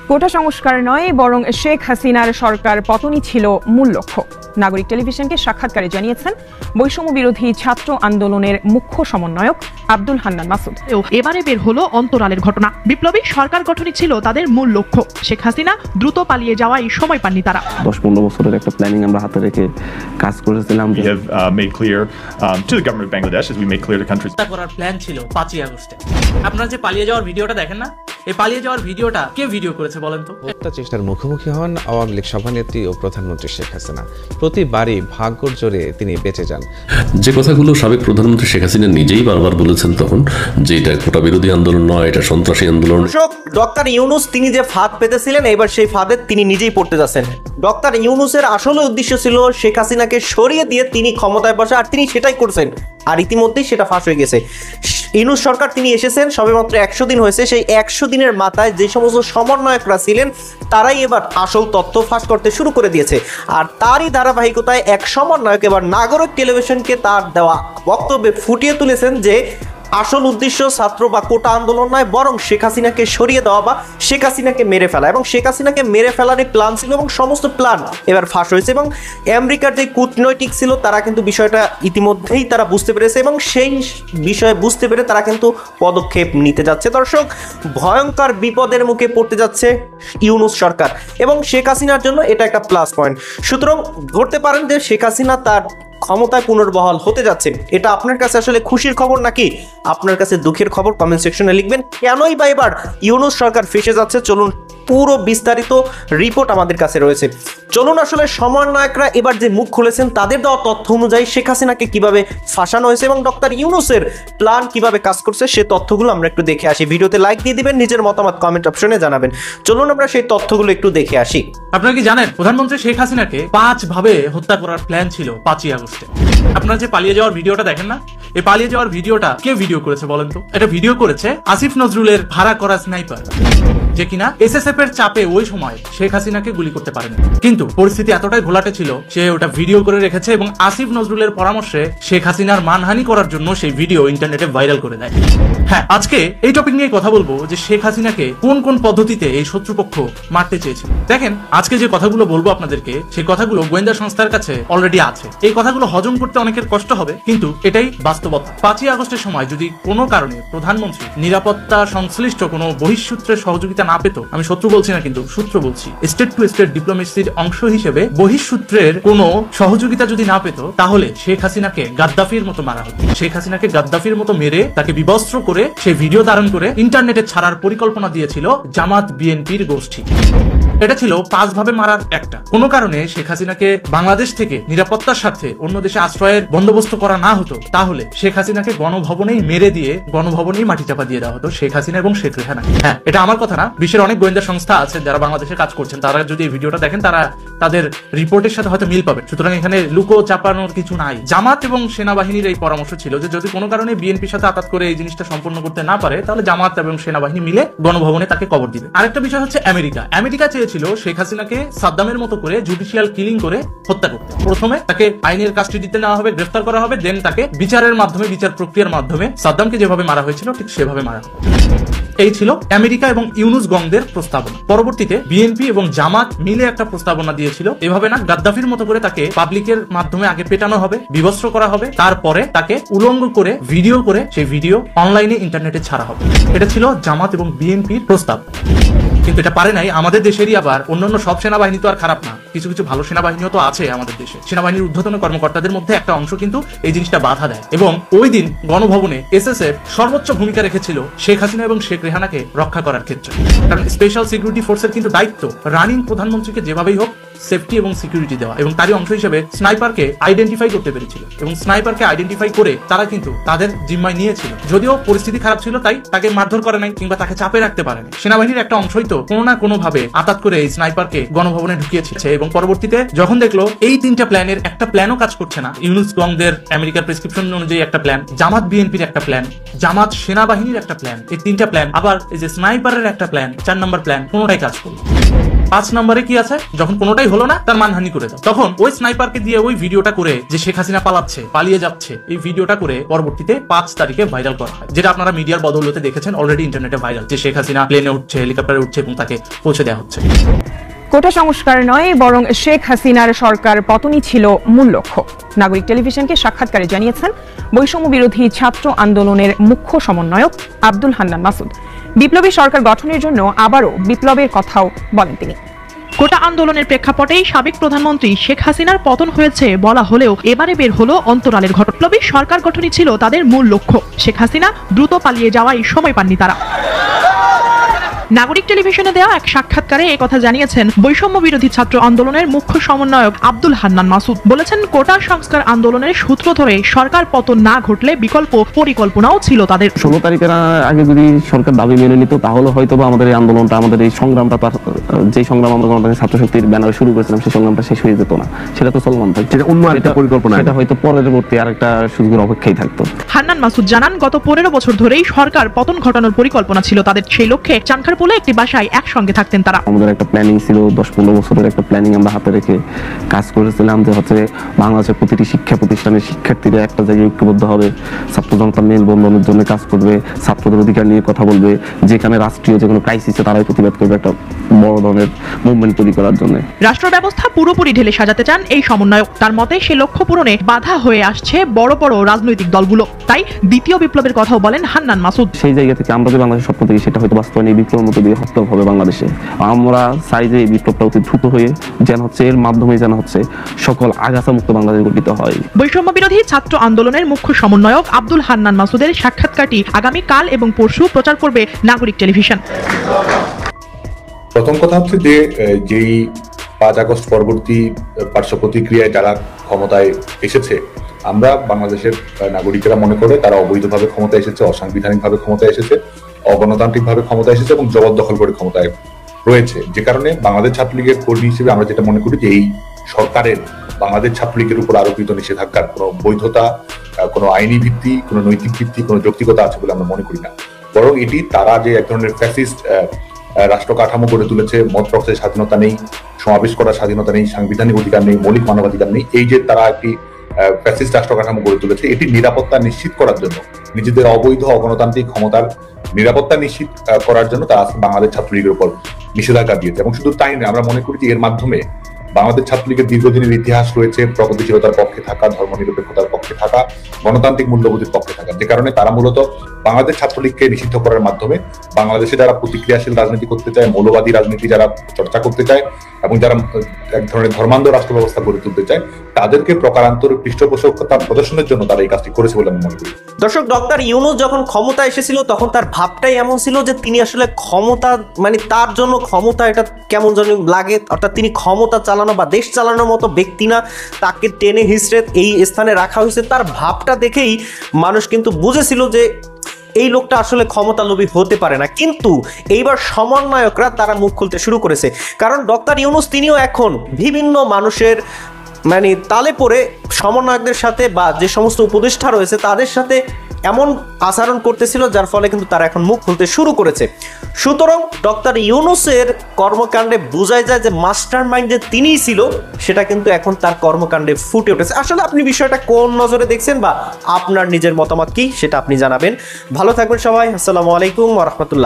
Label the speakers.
Speaker 1: কোটা সংস্কার নয় বরং শেখ হাসিনার সরকার পতনই ছিল মূল লক্ষ্য। নাগরিক টেলিভিশনকে সাক্ষাৎকারে জানিয়েছেন বৈষম্য বিরোধী ছাত্র আন্দোলনের মুখ্য সমন্বয়ক আব্দুল হান্নান মাসুদ।
Speaker 2: এবারে বের হলো অন্তরালের ঘটনা। বিপ্লবী সরকার গঠনই ছিল তাদের মূল লক্ষ্য। শেখ হাসিনা দ্রুত পালিয়ে যাওয়ায় সময় পাননি তারা।
Speaker 3: 10-15 বছরের একটা প্ল্যানিং আমরা হাতে রেখে কাজ করেছিলাম।
Speaker 4: We have made clear to the government of Bangladesh as we make clear to countries.
Speaker 5: করার প্ল্যান ছিল 5ই আগস্টে। আপনারা যে পালিয়ে যাওয়ার ভিডিওটা দেখেন না, এই পালিয়ে যাওয়ার ভিডিওটা কে ভিডিও করেছে বলেন তো?
Speaker 6: হত্যা চেষ্টার মুখোমুখি হন আওয়ামী লীগ সভানেত্রী ও প্রধানমন্ত্রী শেখ হাসিনা। প্রতিবারই ভাগ্যর জোরে তিনি বেঁচে যান।
Speaker 7: যে কথাগুলো সাবেক প্রধানমন্ত্রী শেখ হাসিনা নিজেই বারবার বলেছেন তখন, যে এটা কোটা বিরোধী আন্দোলন নয়, এটা সন্ত্রাসী আন্দোলন।
Speaker 8: ডক্টর ইউনূস তিনি যে ফাঁদ পেতেছিলেন, এবার সেই ফাঁদে তিনি নিজেই পড়তে যাচ্ছেন। ডক্টর ইউনূসের আসলে উদ্দেশ্য ছিল শেখ হাসিনাকে সরিয়ে দিয়ে তিনি ক্ষমতায় বসা, আর তিনি সেটাই করছেন। আর ইতিমধ্যেই সেটা ফাঁস হয়ে গেছে। ইউনূস সরকার তিনি এসেছেন সবেমাত্র 100 দিন হয়েছে। সেই 100 দিনের মাথায় যে সমস্ত সমন্বয়করা ছিলেন তারাই এবার আসল তথ্য ফাঁস করতে শুরু করে দিয়েছে। আর তারই ধারাবাহিকতায় এক সমন্বয়ক এবার নাগরিক টেলিভিশনকে তার দেওয়া বক্তব্যে ফুটিয়ে তুলেছেন যে আসল উদ্দেশ্য ছাত্র বা কোটা আন্দোলন নয়, বরং শেখ হাসিনাকে সরিয়ে দেওয়া বা শেখ হাসিনাকে মেরে ফেলা। এবং শেখ হাসিনাকে মেরে ফেলারই প্ল্যান ছিল এবং সমস্ত প্ল্যান এবার ফাঁস হয়েছে। এবং আমেরিকার যে কূটনৈতিক ছিল তারা কিন্তু বিষয়টা ইতিমধ্যেই তারা বুঝতে পেরেছে এবং সেই বিষয়ে বুঝতে পেরে তারা কিন্তু পদক্ষেপ নিতে যাচ্ছে। দর্শক, ভয়ঙ্কর বিপদের মুখে পড়তে যাচ্ছে ইউনূস সরকার এবং শেখ হাসিনার জন্য এটা একটা প্লাস পয়েন্ট। সুতরাং ধরতে পারেন যে শেখ হাসিনা তার ক্ষমতায় পুনর্বহাল হতে যাচ্ছে। এটা আপনার কাছে আসলে খুশির খবর নাকি আপনার কাছে দুঃখের খবর? কমেন্ট সেকশনে লিখবেন। কেনই বা এবার ইউনূস সরকার ফেসে যাচ্ছে, চলুন পুরো বিস্তারিত রিপোর্ট আমাদের কাছে রয়েছে। চলুন আসলে সমন্বয়করা এবার যে মুখ খুলেছেন তাদের দেওয়া তথ্য অনুযায়ী শেখ হাসিনাকে কিভাবে ফাঁসানো হয়েছে এবং ডক্টর ইউনূসের প্ল্যান কিভাবে কাজ করছে সে তথ্যগুলো আমরা একটু দেখে আসি। ভিডিওতে লাইক দিয়ে দিবেন, নিজের মতামত কমেন্ট অপশনে জানাবেন। চলুন আমরা সেই তথ্যগুলো একটু দেখে আসি।
Speaker 5: আপনারা কি জানেন প্রধানমন্ত্রী শেখ হাসিনাকে 5 ভাবে হত্যা করার প্ল্যান ছিল 5ই আগস্টে। আপনারা যে পালিয়ে যাওয়ার ভিডিওটা দেখেন না, এই পালিয়ে যাওয়ার ভিডিওটা কে ভিডিও করেছে বলেন তো? এটা ভিডিও করেছে আসিফ নজরুলের ভাড়া করা স্নাইপার, যে কিনা এসএসএফ এর চাপে ওই সময় শেখ হাসিনাকে গুলি করতে পারেনি। কিন্তু পরিস্থিতি এতটাই ঘোলাটে ছিল সে ওটা ভিডিও করে রেখেছে এবং আসিফ নজরুলের পরামর্শে শেখ হাসিনার মানহানি করার জন্য সেই ভিডিও ইন্টারনেটে ভাইরাল করে দেয়। হ্যাঁ, আজকে এই টপিক নিয়ে কথা বলবো যে শেখ হাসিনাকে কোন কোন পদ্ধতিতে এই শত্রুপক্ষ মারতে চেয়েছিল। দেখেন, আজকে যে কথাগুলো বলবো আপনাদেরকে, সেই কথাগুলো গোয়েন্দা সংস্থার কাছে অলরেডি আছে। এই কথাগুলো হজম করতে অনেকের কষ্ট হবে, কিন্তু এটাই বাস্তবতা। 5ই আগস্টের সময় যদি কোনো কারণে প্রধানমন্ত্রী নিরাপত্তা সংশ্লিষ্ট কোনো বহিঃসূত্রের সহযোগিতা না পেত, আমি শত্রু বলছি না কিন্তু সূত্র বলছি, স্টেট টু স্টেট ডিপ্লোমেসির অংশ হিসেবে বহিঃসূত্রের কোনো সহযোগিতা যদি না পেত, তাহলে শেখ হাসিনাকে গাদ্দাফির মতো মারা হতো। শেখ হাসিনাকে গাদ্দাফির মতো মেরে তাকে বিবস্ত্র করে সেই ভিডিও ধারণ করে ইন্টারনেটে ছাড়ার পরিকল্পনা দিয়েছিল জামাত বিএনপির গোষ্ঠী। এটা ছিল 5 ভাবে মারার একটা। কোনো কারণে শেখ হাসিনাকে বাংলাদেশ থেকে নিরাপত্তার সাথে অন্য দেশে আশ্রয়ের বন্দোবস্ত করা না হতো, তাহলে শেখ হাসিনাকে গণভবনেই মেরে দিয়ে গণভবনেই মাটি চাপা দিয়ে দেওয়া হতো শেখ হাসিনা এবং শেখ রেহানা। হ্যাঁ, এটা আমার কথা না, বিশ্বের অনেক গোয়েন্দা সংস্থা আছে যারা বাংলাদেশে কাজ করছেন, তারা যদি এই ভিডিওটা দেখেন তারা তাদের রিপোর্টের সাথে হয়তো মিল পাবেন। সুতরাং এখানে লুকো চাপানোর কিছু নাই। জামাত এবং সেনাবাহিনীর এই পরামর্শ ছিল যে যদি কোনো কারণে বিএনপির সাথে আঘাত করে এই জিনিসটা সম্পন্ন করতে না পারে, তাহলে জামাত এবং সেনাবাহিনী মিলে গণভবনে তাকে কবর দিবে। আরেকটা বিষয় হচ্ছে আমেরিকা চেয়েছিল শেখ হাসিনাকে সাদ্দামের মতো করে জুডিশিয়াল কিলিং করে হত্যা করতে। প্রথমে তাকে আইনের কাস্টডিতে নেওয়া হবে, গ্রেফতার করা হবে, দেন তাকে বিচারের মাধ্যমে, বিচার প্রক্রিয়ার মাধ্যমে সাদ্দামকে যেভাবে মারা হয়েছিল ঠিক সেভাবে মারা হবে। এই ছিল আমেরিকা এবং ইউনুস গংদের প্রস্তাবনা। পরবর্তীতে বিএনপি এবং জামাত মিলে একটা প্রস্তাবনা দিয়েছিল, এভাবে না, গাদ্দাফির মতো করে তাকে পাবলিকের মাধ্যমে আগে পেটানো হবে, বিবস্ত্র করা হবে, তারপরে তাকে উলঙ্গ করে ভিডিও করে সেই ভিডিও অনলাইনে ইন্টারনেটে ছাড়া হবে। এটা ছিল জামাত এবং বিএনপির প্রস্তাব। কিন্তু এটা পারে নাই আমাদের দেশেরই। আবার অন্যান্য সব সেনাবাহিনী তো আর খারাপ না, কিছু কিছু ভালো সেনাবাহিনীও তো আছে আমাদের দেশে। সেনাবাহিনীর ঊর্ধ্বতন কর্মকর্তাদের মধ্যে একটা অংশ কিন্তু এই জিনিসটা বাধা দেয় এবং ওই দিন গণভবনে এসএসএফ সর্বোচ্চ ভূমিকা রেখেছিল শেখ হাসিনা এবং শেখ রেহানাকে রক্ষা করার ক্ষেত্রে। কারণ স্পেশাল সিকিউরিটি ফোর্সের কিন্তু দায়িত্ব রানিং প্রধানমন্ত্রীকে যেভাবেই হোক সেফটি এবং সিকিউরিটি দেওয়া, এবং তারই অংশ হিসেবে স্নাইপারকে আইডেন্টিফাই করতে পেরেছিল এবং স্নাইপারকে আইডেন্টিফাই করে তারা কিন্তু তাদের জিম্মায় নিয়েছিল। যদিও পরিস্থিতি খারাপ ছিল তাই তাকে মারধর করে নাই কিংবা তাকে চাপে রাখতে পারেনি। সেনাবাহিনীর একটা অংশই তো কোনো না কোনো ভাবে আঘাত করে এই স্নাইপারকে গণভবনে ঢুকিয়েছে এবং পরবর্তীতে যখন দেখলো এই 3টা প্ল্যানের একটা প্ল্যানও কাজ করছে না, ইউনুস গংদের আমেরিকার প্রেসক্রিপশন অনুযায়ী একটা প্ল্যান, জামাত বিএনপির একটা প্ল্যান, জামাত সেনাবাহিনীর একটা প্ল্যান, এই 3টা প্ল্যান, আবার এই যে স্নাইপারের একটা প্ল্যান, 4 নম্বর প্ল্যান, কোনোটাই কাজ করলো। 5 নম্বরে কি আছে, যখন কোনোটাই হলো না তার মানহানি করে দাও। তখন ওই স্নাইপারকে দিয়ে ওই ভিডিওটা করে যে শেখ হাসিনা পালিয়ে যাচ্ছে, এই ভিডিওটা করে পরবর্তীতে 5 তারিখে ভাইরাল করা হয়, যেটা আপনারা মিডিয়ার বদৌলতে দেখেছেন, অলরেডি ইন্টারনেটে ভাইরাল, যে শেখ হাসিনা প্লেনে উঠছে, হেলিকপ্টারে উঠছে এবং তাকে পৌঁছে দেওয়া হচ্ছে।
Speaker 1: কোটা সংস্কার নয়, বরং শেখ হাসিনার সরকার পতনই ছিল মূল লক্ষ্য। নাগরিক টেলিভিশনকে সাক্ষাৎকারে জানিয়েছেন বৈষম্য বিরোধী ছাত্র আন্দোলনের মুখ্য সমন্বয়ক আব্দুল হান্নান মাসুদ। বিপ্লবী সরকার গঠনের জন্য আবারও বিপ্লবের কথাও বলেন তিনি।
Speaker 2: কোটা আন্দোলনের প্রেক্ষাপটেই সাবেক প্রধানমন্ত্রী শেখ হাসিনার পতন হয়েছে বলা হলেও এবারে বের হলো অন্তরালের ঘটনা। বিপ্লবী সরকার গঠনই ছিল তাদের মূল লক্ষ্য। শেখ হাসিনা দ্রুত পালিয়ে যাওয়ায় সময় পাননি তারা। নাগরিক টেলিভিশনে দেওয়া এক সাক্ষাৎকারে এই কথা জানিয়েছেন বৈষম্য বিরোধী ছাত্র আন্দোলনের মুখ্য সমন্বয়ক আব্দুল হান্নান মাসুদ। বলেছেন, কোটা সংস্কার আন্দোলনের সূত্র ধরে সরকার পতন না ঘটলে বিকল্প পরিকল্পনাও ছিল তাদের।
Speaker 3: 16 তারিখের আগে যদি সরকার দাবি মেনে নিত তাহলে হয়তো বা আমাদের এই আন্দোলনটা, আমাদের এই সংগ্রামটা, যে সংগ্রাম আমরা গণতান্ত্রিক ছাত্র শক্তির ব্যানারে শুরু করেছিলাম, সেই সংগ্রামটা শেষ হয়ে যেত না, সেটা তো চলমান থাকতো। সেটা অন্য একটা পরিকল্পনা, এটা হয়তো পরবর্তী আরেকটা সুযোগের অপেক্ষায় থাকতো।
Speaker 2: হান্নান মাসুদ জানান, গত 15 বছর ধরেই সরকার পতন ঘটানোর পরিকল্পনা ছিল তাদের। সেই লক্ষ্যে চানখারপুলে একটি বাসায় একসঙ্গে থাকতেন তারা।
Speaker 3: আমাদের একটা প্ল্যানিং ছিল, 10-15 বছরের একটা প্ল্যানিং আমরা হাতে রেখে কাজ করেছিলাম, যে হচ্ছে বাংলাদেশের প্রতিটি শিক্ষা প্রতিষ্ঠানের শিক্ষার্থীরা একটা জায়গায় ঐক্যবদ্ধ হবে, ছাত্র জনতা মেলবন্ধনের জন্য কাজ করবে, ছাত্রদের অধিকার নিয়ে কথা বলবে, যেখানে রাষ্ট্রীয় যে কোনো ক্রাইসিসে তারাই প্রতিবাদ করবে, একটা বড় ধরনের মুভমেন্ট তৈরি করার জন্য।
Speaker 2: রাষ্ট্র ব্যবস্থা পুরোপুরি ঢেলে সাজাতে চান এই সমন্বয়ক। তার মতে সে লক্ষ্য পূরণে বাধা হয়ে আসছে বড় বড় রাজনৈতিক দলগুলো। তাই দ্বিতীয় বিপ্লবের কথাও বলেন হান্নান মাসুদ।
Speaker 3: সেই জায়গা থেকে আমরা যে বাংলাদেশের স্বপ্ন দেখি, সেটা হয়তো বাস্তবায়ন এই বিপ্লবের মধ্যে দিয়ে হতে হবে বাংলাদেশে। আমরা চাই যে এই বিপ্লবটা অতি দ্রুত হয়ে যেন হচ্ছে, এর মাধ্যমে যেন হচ্ছে সকল আগাছা মুক্ত বাংলাদেশ গঠিত হয়।
Speaker 2: বৈষম্য বিরোধী ছাত্র আন্দোলনের মুখ্য সমন্বয়ক আব্দুল হান্নান মাসুদের সাক্ষাৎকারটি আগামী কাল এবং পরশু প্রচার করবে নাগরিক টেলিভিশন।
Speaker 9: প্রথম কথা হচ্ছে যে যেই 5 আগস্ট পরবর্তী পার্শ্ব প্রতিক্রিয়ায় যারা ক্ষমতায় এসেছে, আমরা বাংলাদেশের নাগরিকেরা মনে করে তারা অবৈধভাবে ক্ষমতা এসেছে, অসাংবিধানিকভাবে ক্ষমতা এসেছে, অগণতান্ত্রিকভাবে ক্ষমতা এসেছে এবং জবরদখল করে ক্ষমতায় রয়েছে। যে কারণে বাংলাদেশ ছাত্রলীগের কর্মী হিসেবে আমরা যেটা মনে করি যে এই সরকারের বাংলাদেশ ছাত্রলীগের উপর আরোপিত নিষেধাজ্ঞার কোনো বৈধতা, কোনো আইনি ভিত্তি, কোনো নৈতিক ভিত্তি, কোনো যৌক্তিকতা আছে বলে আমরা মনে করি না। বরং এটি তারা যে এক ধরনের ফ্যাসিস্ট রাষ্ট্র কাঠামো গড়ে তুলেছে, মত প্রকাশের স্বাধীনতা নেই, সমাবেশ করার স্বাধীনতা নেই, সাংবিধানিক অধিকার নেই, মৌলিক মানবাধিকার নেই, এই যে তারা একটি ফ্যাসিস্ট রাষ্ট্র কাঠামো গড়ে তুলেছে, এটি নিরাপত্তা নিশ্চিত করার জন্য, নিজেদের অবৈধ অগণতান্ত্রিক ক্ষমতার নিরাপত্তা নিশ্চিত করার জন্য তারা বাংলাদেশ ছাত্রলীগের উপর নিষেধাজ্ঞা দিয়েছে। এবং শুধু তাই নয়, আমরা মনে করি যে এর মাধ্যমে বাংলাদেশ ছাত্রলীগের দীর্ঘদিনের ইতিহাস রয়েছে প্রগতিশীলতার পক্ষে থাকা, ধর্মনিরপেক্ষতার পক্ষে থাকা, গণতান্ত্রিক মূল্যবোধের পক্ষে থাকা। যে কারণে তারা মূলত বাংলাদেশ ছাত্রলীগকে নিষিদ্ধ করার মাধ্যমে বাংলাদেশে যারা প্রতিক্রিয়াশীল রাজনীতি করতে চায়, মৌলবাদী রাজনীতি যারা চর্চা করতে চায় এবং যারা এক ধরনের ধর্মান্ধ রাষ্ট্র ব্যবস্থা গড়ে তুলতে চায়, তাদেরকে প্রকারান্তর পৃষ্ঠপোষকতা প্রদর্শনের জন্য তারা এই কাজটি করেছে বলে আমি মনে করি।
Speaker 8: দর্শক, ডক্টর ইউনূস যখন ক্ষমতা এসেছিল তখন তার ভাবটাই এমন ছিল যে তিনি আসলে ক্ষমতা, মানে তার জন্য ক্ষমতা এটা কেমন যেন লাগে, অর্থাৎ তিনি ক্ষমতা চালানো বা দেশ চালানোর মতো ব্যক্তি না, তাকে টেনে হিসড়ে এই স্থানে রাখা হয়েছে। তার ভাবটা দেখেই মানুষ কিন্তু বুঝেছিল যে এই লোকটা আসলে ক্ষমতালোভী হতে পারে না। কিন্তু এইবার সমন্বয়করা তারা মুখ খুলতে শুরু করেছে, কারণ ডক্টর ইউনূস তিনিও এখন বিভিন্ন মানুষের মানে তালে পড়ে সমন্বয়কদের সাথে বা যে সমস্ত উপদেষ্টা রয়েছে তাদের সাথে এমন আচরণ করতেছিল, যার ফলে কিন্তু তারা এখন মুখ খুলতে শুরু করেছে। সুতরাং ডক্টর ইউনূসের কর্মকাণ্ডে বোঝাই যায় যে মাস্টার মাইন্ড যে তিনিই ছিল, সেটা কিন্তু এখন তার কর্মকাণ্ডে ফুটে উঠেছে। আসলে আপনি বিষয়টা কোন নজরে দেখছেন বা আপনার নিজের মতামত কি, সেটা আপনি জানাবেন। ভালো থাকবেন সবাই। আসসালামু আলাইকুম ওয়া রাহমাতুল্লাহ।